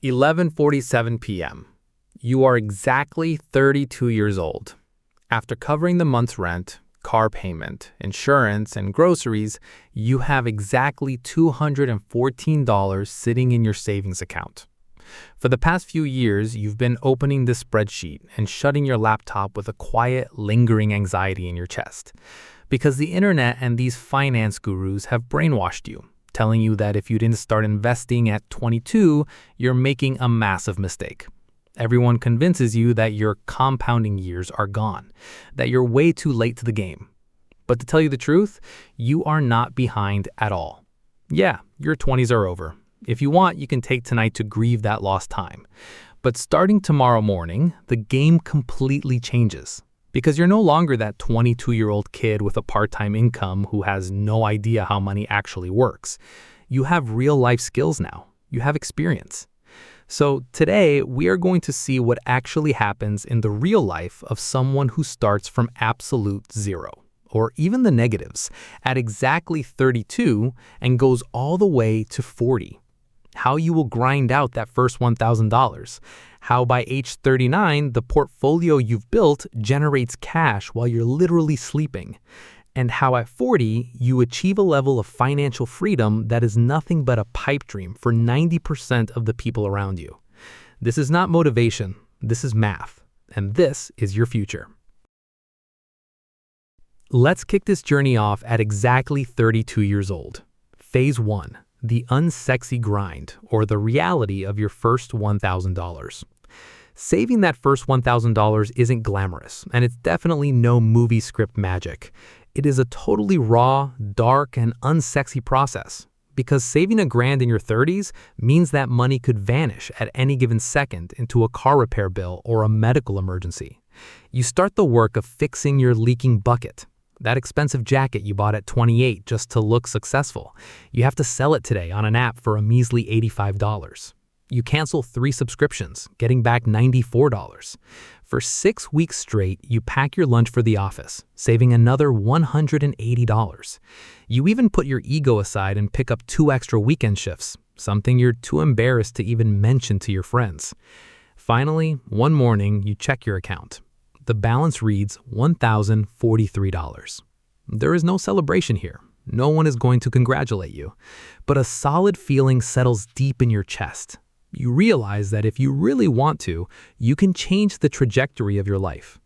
11:47 p.m. You are exactly 32 years old. After covering the month's rent, car payment, insurance, and groceries, you have exactly $214 sitting in your savings account. For the past few years, you've been opening this spreadsheet and shutting your laptop with a quiet, lingering anxiety in your chest. Because the internet and these finance gurus have brainwashed you, telling you that if you didn't start investing at 22, you're making a massive mistake. Everyone convinces you that your compounding years are gone, that you're way too late to the game. But to tell you the truth, you are not behind at all. Yeah, your 20s are over. If you want, you can take tonight to grieve that lost time. But starting tomorrow morning, the game completely changes. Because you're no longer that 22-year-old kid with a part-time income who has no idea how money actually works. You have real-life skills now. You have experience. So today, we are going to see what actually happens in the real life of someone who starts from absolute zero, or even the negatives, at exactly 32 and goes all the way to 40. How you will grind out that first $1,000. How by age 39, the portfolio you've built generates cash while you're literally sleeping. And how at 40, you achieve a level of financial freedom that is nothing but a pipe dream for 90% of the people around you. This is not motivation, this is math, and this is your future. Let's kick this journey off at exactly 32 years old. Phase 1. The unsexy grind, or the reality of your first $1,000. Saving that first $1,000 isn't glamorous, and it's definitely no movie script magic. It is a totally raw, dark, and unsexy process. Because saving $1,000 in your 30s means that money could vanish at any given second into a car repair bill or a medical emergency. You start the work of fixing your leaking bucket. That expensive jacket you bought at 28 just to look successful. You have to sell it today on an app for a measly $85. You cancel 3 subscriptions, getting back $94. For 6 weeks straight, you pack your lunch for the office, saving another $180. You even put your ego aside and pick up 2 extra weekend shifts, something you're too embarrassed to even mention to your friends. Finally, one morning, you check your account. The balance reads $1,043. There is no celebration here. No one is going to congratulate you. But a solid feeling settles deep in your chest. You realize that if you really want to, you can change the trajectory of your life.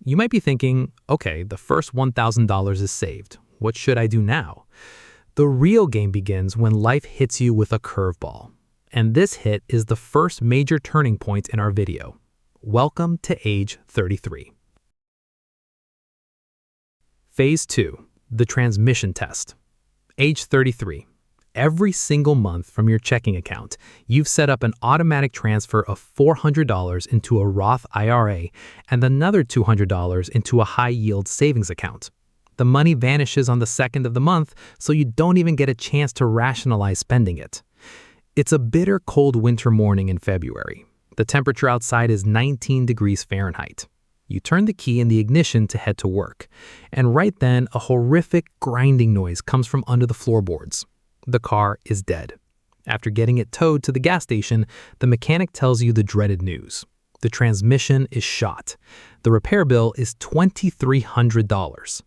You might be thinking, okay, the first $1,000 is saved. What should I do now? The real game begins when life hits you with a curveball. And this hit is the first major turning point in our video. Welcome to age 33. Phase 2. The transmission test. Age 33. Every single month from your checking account, you've set up an automatic transfer of $400 into a Roth IRA and another $200 into a high-yield savings account. The money vanishes on the second of the month, so you don't even get a chance to rationalize spending it. It's a bitter cold winter morning in February. The temperature outside is 19 degrees Fahrenheit. You turn the key in the ignition to head to work, and right then a horrific grinding noise comes from under the floorboards. The car is dead. After getting it towed to the gas station, the mechanic tells you the dreaded news. The transmission is shot. The repair bill is $2,300.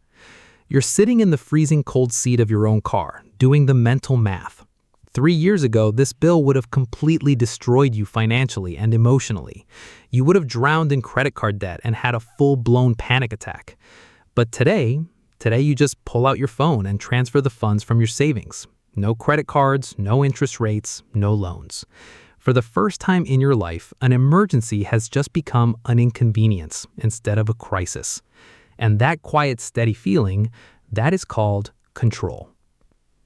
You're sitting in the freezing cold seat of your own car, doing the mental math. 3 years ago, this bill would have completely destroyed you financially and emotionally. You would have drowned in credit card debt and had a full-blown panic attack. But today you just pull out your phone and transfer the funds from your savings. No credit cards, no interest rates, no loans. For the first time in your life, an emergency has just become an inconvenience instead of a crisis. And that quiet, steady feeling, that is called control.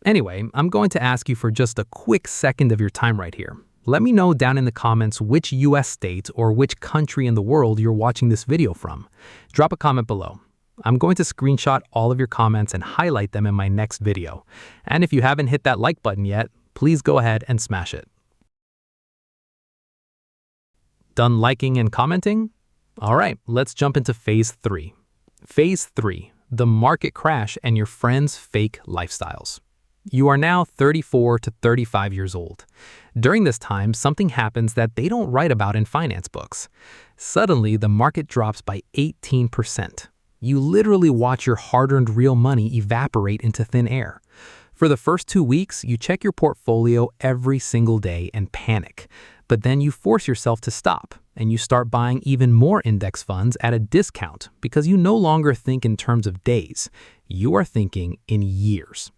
Anyway, I'm going to ask you for just a quick second of your time right here. Let me know down in the comments which US state or which country in the world you're watching this video from. Drop a comment below. I'm going to screenshot all of your comments and highlight them in my next video. And if you haven't hit that like button yet, please go ahead and smash it. Done liking and commenting? All right, let's jump into Phase 3. Phase 3. The market crash and your friends' fake lifestyles. You are now 34 to 35 years old. During this time, something happens that they don't write about in finance books. Suddenly, the market drops by 18%. You literally watch your hard-earned real money evaporate into thin air. For the first 2 weeks, you check your portfolio every single day and panic. But then you force yourself to stop, and you start buying even more index funds at a discount because you no longer think in terms of days. You are thinking in years.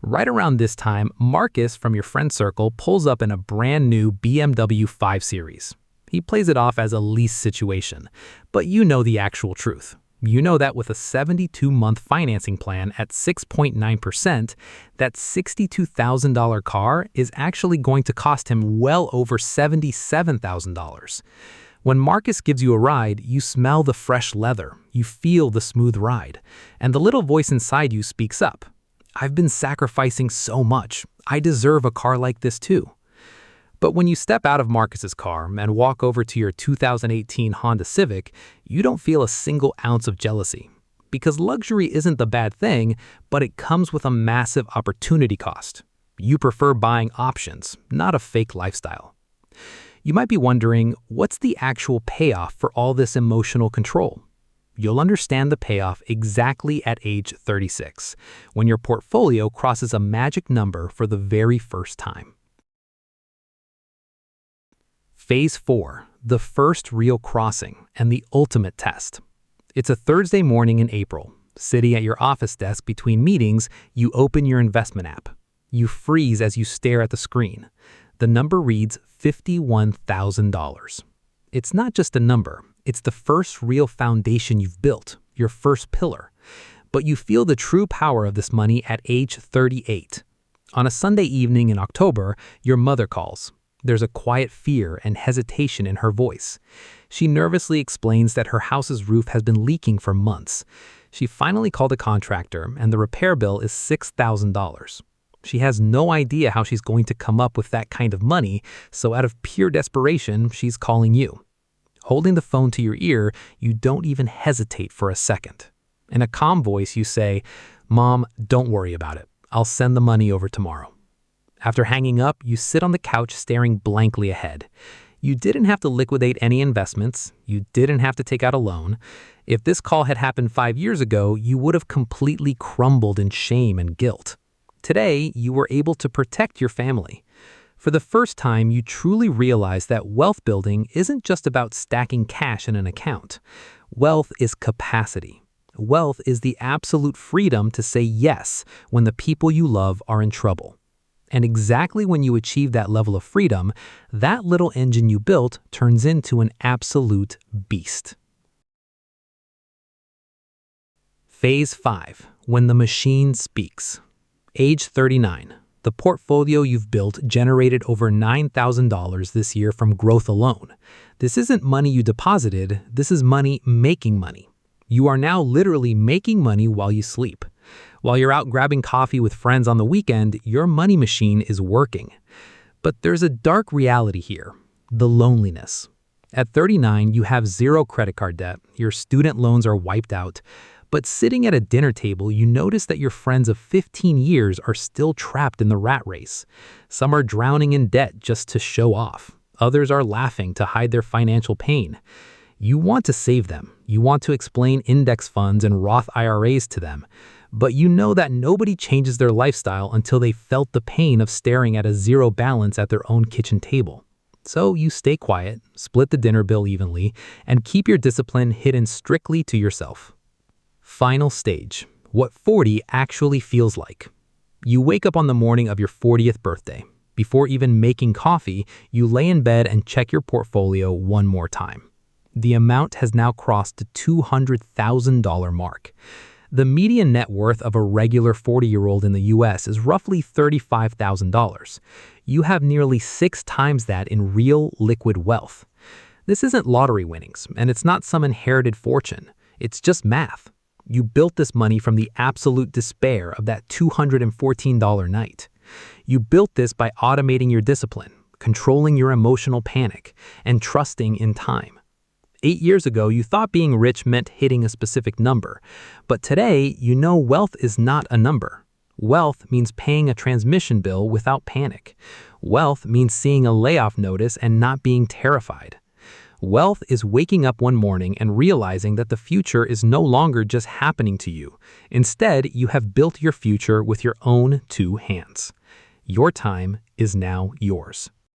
Right around this time, Marcus from your friend circle pulls up in a brand new BMW 5 Series. He plays it off as a lease situation, but you know the actual truth. You know that with a 72-month financing plan at 6.9%, that $62,000 car is actually going to cost him well over $77,000. When Marcus gives you a ride, you smell the fresh leather, you feel the smooth ride, and the little voice inside you speaks up. I've been sacrificing so much. I deserve a car like this too. But when you step out of Marcus's car and walk over to your 2018 Honda Civic, you don't feel a single ounce of jealousy. Because luxury isn't the bad thing, but it comes with a massive opportunity cost. You prefer buying options, not a fake lifestyle. You might be wondering, what's the actual payoff for all this emotional control? You'll understand the payoff exactly at age 36, when your portfolio crosses a magic number for the very first time. Phase 4, the first real crossing and the ultimate test. It's a Thursday morning in April. Sitting at your office desk between meetings, you open your investment app. You freeze as you stare at the screen. The number reads $51,000. It's not just a number. It's the first real foundation you've built, your first pillar. But you feel the true power of this money at age 38. On a Sunday evening in October, your mother calls. There's a quiet fear and hesitation in her voice. She nervously explains that her house's roof has been leaking for months. She finally called a contractor, and the repair bill is $6,000. She has no idea how she's going to come up with that kind of money, so out of pure desperation, she's calling you. Holding the phone to your ear, you don't even hesitate for a second. In a calm voice, you say, "Mom, don't worry about it. I'll send the money over tomorrow." After hanging up, you sit on the couch staring blankly ahead. You didn't have to liquidate any investments. You didn't have to take out a loan. If this call had happened 5 years ago, you would have completely crumbled in shame and guilt. Today, you were able to protect your family. For the first time, you truly realize that wealth building isn't just about stacking cash in an account. Wealth is capacity. Wealth is the absolute freedom to say yes when the people you love are in trouble. And exactly when you achieve that level of freedom, that little engine you built turns into an absolute beast. Phase 5, when the machine speaks. Age 39. The portfolio you've built generated over $9,000 this year from growth alone. This isn't money you deposited, this is money making money. You are now literally making money while you sleep. While you're out grabbing coffee with friends on the weekend, your money machine is working. But there's a dark reality here, the loneliness. At 39, you have zero credit card debt, your student loans are wiped out, but sitting at a dinner table, you notice that your friends of 15 years are still trapped in the rat race. Some are drowning in debt just to show off. Others are laughing to hide their financial pain. You want to save them. You want to explain index funds and Roth IRAs to them. But you know that nobody changes their lifestyle until they felt the pain of staring at a zero balance at their own kitchen table. So you stay quiet, split the dinner bill evenly, and keep your discipline hidden strictly to yourself. Final stage, what 40 actually feels like. You wake up on the morning of your 40th birthday. Before even making coffee, you lay in bed and check your portfolio one more time. The amount has now crossed the $200,000 mark. The median net worth of a regular 40-year-old in the US is roughly $35,000. You have nearly 6 times that in real liquid wealth. This isn't lottery winnings, and it's not some inherited fortune. It's just math. You built this money from the absolute despair of that $214 night. You built this by automating your discipline, controlling your emotional panic, and trusting in time. 8 years ago, you thought being rich meant hitting a specific number, but today, you know wealth is not a number. Wealth means paying a transmission bill without panic. Wealth means seeing a layoff notice and not being terrified. Wealth is waking up one morning and realizing that the future is no longer just happening to you. Instead, you have built your future with your own two hands. Your time is now yours.